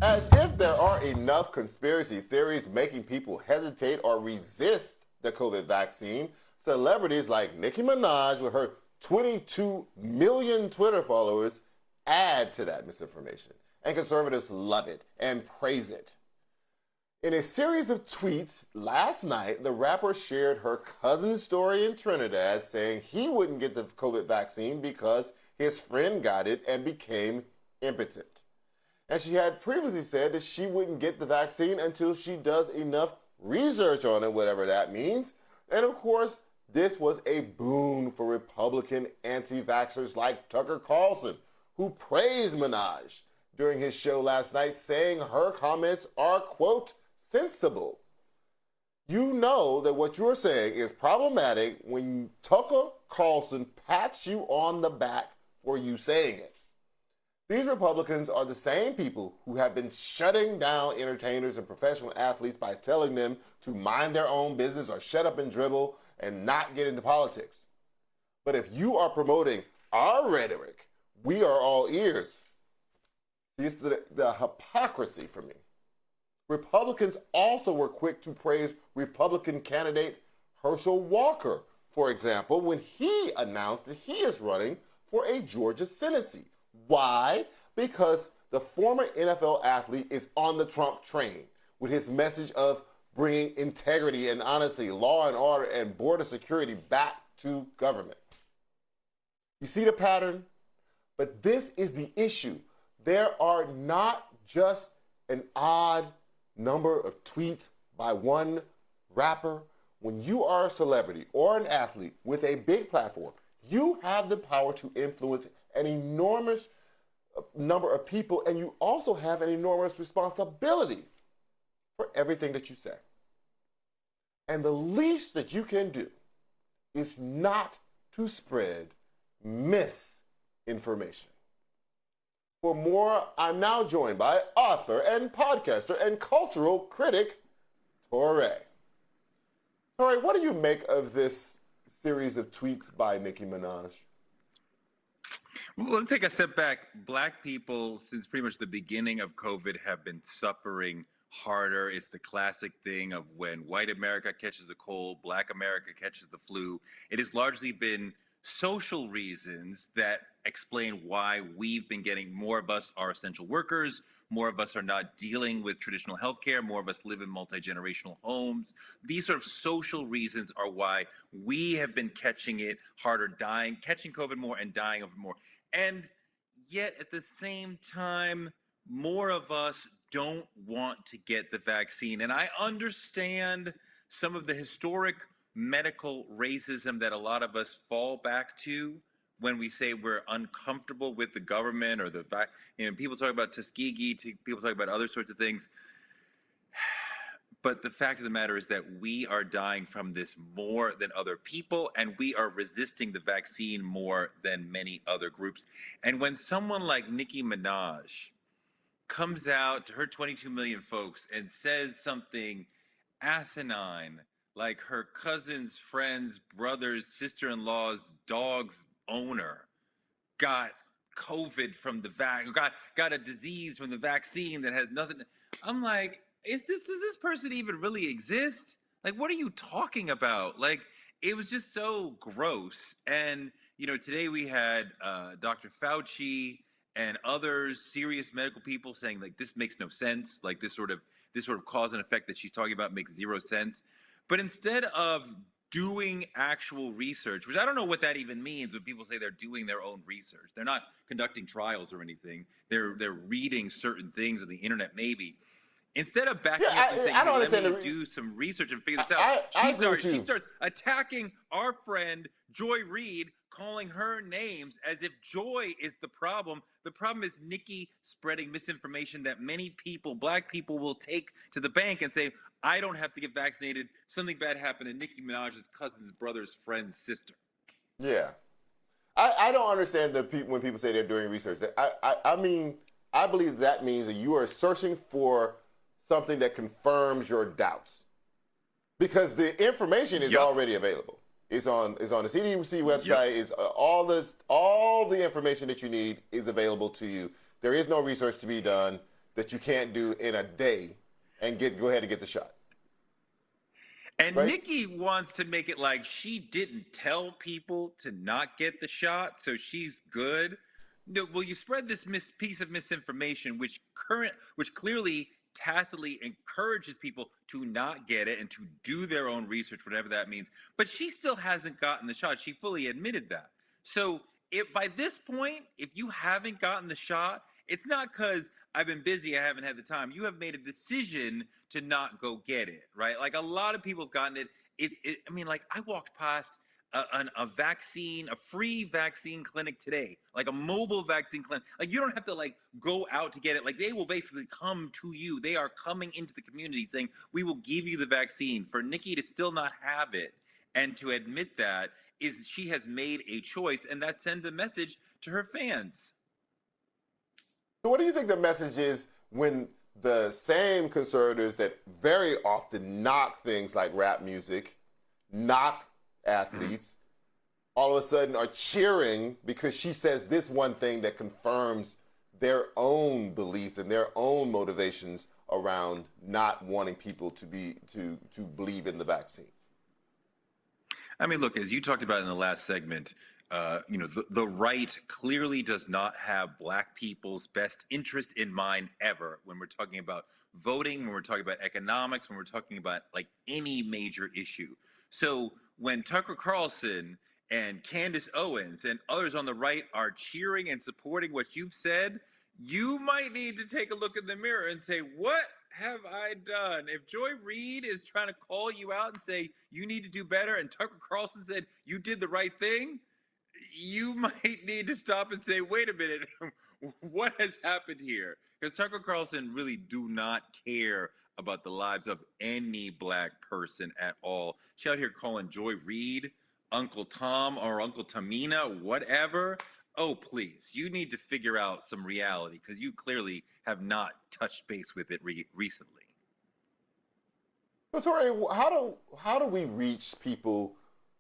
As if there are enough conspiracy theories making people hesitate or resist the COVID vaccine, celebrities like Nicki Minaj with her 22 million Twitter followers add to that misinformation. And conservatives love it and praise it. In a series of tweets last night, the rapper shared her cousin's story in Trinidad, saying he wouldn't get the COVID vaccine because his friend got it and became impotent. And she had previously said that she wouldn't get the vaccine until she does enough research on it, whatever that means. And of course, this was a boon for Republican anti-vaxxers like Tucker Carlson, who praised Minaj during his show last night, saying her comments are, quote, sensible. You know that what you're saying is problematic when Tucker Carlson pats you on the back for you saying it. These Republicans are the same people who have been shutting down entertainers and professional athletes by telling them to mind their own business or shut up and dribble and not get into politics. But if you are promoting our rhetoric, we are all ears. See, it's the hypocrisy for me. Republicans also were quick to praise Republican candidate Herschel Walker, for example, when he announced that he is running for a Georgia Senate seat. Why? Because the former NFL athlete is on the Trump train with his message of bringing integrity and honesty, law and order, and border security back to government. You see the pattern? But this is the issue. There are not just an odd number of tweets by one rapper. When you are a celebrity or an athlete with a big platform, you have the power to influence an enormous number of people, and you also have an enormous responsibility for everything that you say. And the least that you can do is not to spread misinformation. For more, I'm now joined by author and podcaster and cultural critic, Touré. Touré, what do you make of this series of tweets by Nicki Minaj? Well, let's take a step back. Black people, since pretty much the beginning of COVID, have been suffering harder. It's the classic thing of when white America catches a cold, Black America catches the flu. It has largely been social reasons that explain why we've been getting, more of us are essential workers, more of us are not dealing with traditional healthcare, more of us live in multi-generational homes. These sort of social reasons are why we have been catching it harder, catching COVID more and dying of it more. And yet at the same time, more of us don't want to get the vaccine. And I understand some of the historic medical racism that a lot of us fall back to when we say we're uncomfortable with the government or people talk about Tuskegee, people talk about other sorts of things. But the fact of the matter is that we are dying from this more than other people, and we are resisting the vaccine more than many other groups. And when someone like Nicki Minaj comes out to her 22 million folks and says something asinine, like her cousin's friend's brother's sister-in-law's dog's owner got COVID from the got a disease from the vaccine that has nothing. I'm like, does this person even really exist? Like, what are you talking about? Like, it was just so gross. And, today we had Dr. Fauci and others, serious medical people saying, like, this makes no sense. Like, this sort of cause and effect that she's talking about makes zero sense. But instead of doing actual research, which I don't know what that even means when people say they're doing their own research. They're not conducting trials or anything. They're reading certain things on the internet, maybe. Instead of backing up and saying, hey, let me do some research and figure this out, she starts attacking our friend Joy Reid, calling her names as if Joy is the problem. The problem is Nicki spreading misinformation that many people, Black people, will take to the bank and say, I don't have to get vaccinated. Something bad happened to Nicki Minaj's cousin's brother's friend's sister. Yeah. I don't understand when people say they're doing research. I mean, I believe that means that you are searching for something that confirms your doubts, because the information is already available. It's on the CDC website. Is all the information that you need is available to you. There is no research to be done. that you can't do in a day and go ahead and get the shot. And right? Nicki wants to make it like she didn't tell people to not get the shot, so she's good. No, well, you spread this piece of misinformation, which clearly tacitly encourages people to not get it and to do their own research, whatever that means. But she still hasn't gotten the shot. She fully admitted that. So if by this point, if you haven't gotten the shot, it's not because I've been busy, I haven't had the time. You have made a decision to not go get it, right? Like a lot of people have gotten it. I mean, like I walked past a free vaccine clinic today, like a mobile vaccine clinic. Like you don't have to like go out to get it. Like they will basically come to you. They are coming into the community saying, we will give you the vaccine. For Nicki to still not have it and to admit that is she has made a choice, and that sends a message to her fans. So what do you think the message is when the same conservatives that very often knock things like rap music, knock athletes, all of a sudden are cheering because she says this one thing that confirms their own beliefs and their own motivations around not wanting people to believe in the vaccine? I mean, look, as you talked about in the last segment, the right clearly does not have Black people's best interest in mind ever when we're talking about voting, when we're talking about economics, when we're talking about like any major issue. So when Tucker Carlson and Candace Owens and others on the right are cheering and supporting what you've said, you might need to take a look in the mirror and say, what have I done? If Joy Reid is trying to call you out and say you need to do better, and Tucker Carlson said you did the right thing, you might need to stop and say, wait a minute, what has happened here? Because Tucker Carlson really do not care about the lives of any Black person at all. She out here calling Joy Reid Uncle Tom or Uncle Tamina, whatever. Oh, please, you need to figure out some reality because you clearly have not touched base with it recently. So, Touré, how do we reach people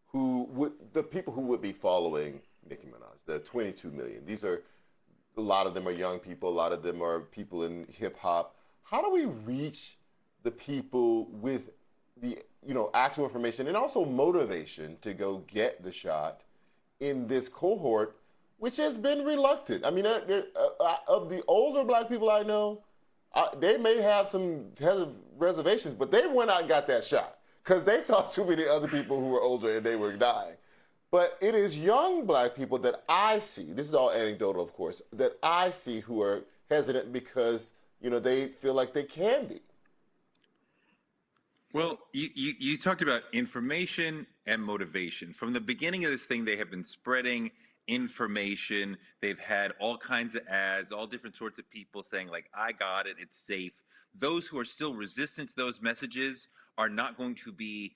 who would be following Nicki Minaj, the 22 million? A lot of them are young people, a lot of them are people in hip hop. How do we reach the people with the actual information and also motivation to go get the shot in this cohort, which has been reluctant? I mean, of the older Black people I know, they may have some reservations, but they went out and got that shot because they saw too many other people who were older and they were dying. But it is young Black people that I see, this is all anecdotal, of course, that I see who are hesitant because, they feel like they can be. Well, you talked about information and motivation. From the beginning of this thing, they have been spreading information. They've had all kinds of ads, all different sorts of people saying like, I got it, it's safe. Those who are still resistant to those messages are not going to be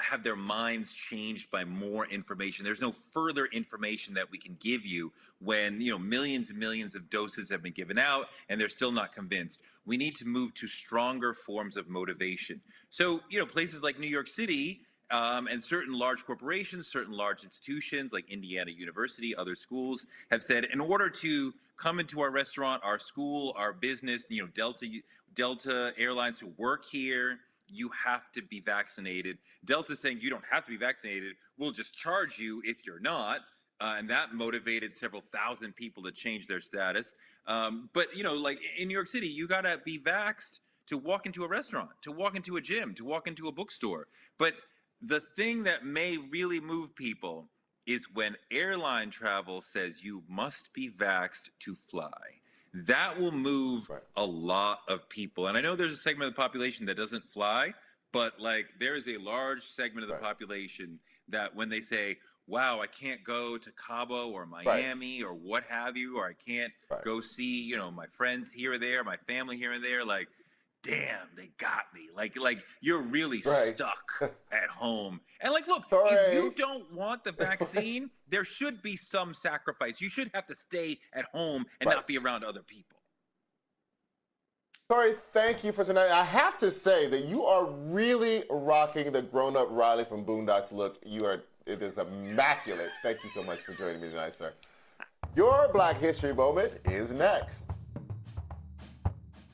have their minds changed by more information. There's no further information that we can give you when millions and millions of doses have been given out and they're still not convinced. We need to move to stronger forms of motivation. So places like New York City and certain large corporations, certain large institutions like Indiana University, other schools have said, in order to come into our restaurant, our school, our business, Delta Airlines to work here, you have to be vaccinated. Delta's saying you don't have to be vaccinated. We'll just charge you if you're not. And that motivated several thousand people to change their status. But, like in New York City, you got to be vaxxed to walk into a restaurant, to walk into a gym, to walk into a bookstore. But the thing that may really move people is when airline travel says you must be vaxxed to fly. That will move a lot of people. And I know there's a segment of the population that doesn't fly, but like there is a large segment of the population that when they say, wow, I can't go to Cabo or Miami or what have you, or I can't go see, my friends here or there, my family here and there, like, damn, they got me. Like you're really stuck at home. And like, look, if you don't want the vaccine, there should be some sacrifice. You should have to stay at home and not be around other people. Touré, thank you for tonight. I have to say that you are really rocking the grown-up Riley from Boondocks look. It is immaculate. Thank you so much for joining me tonight, sir. Your Black History Moment is next.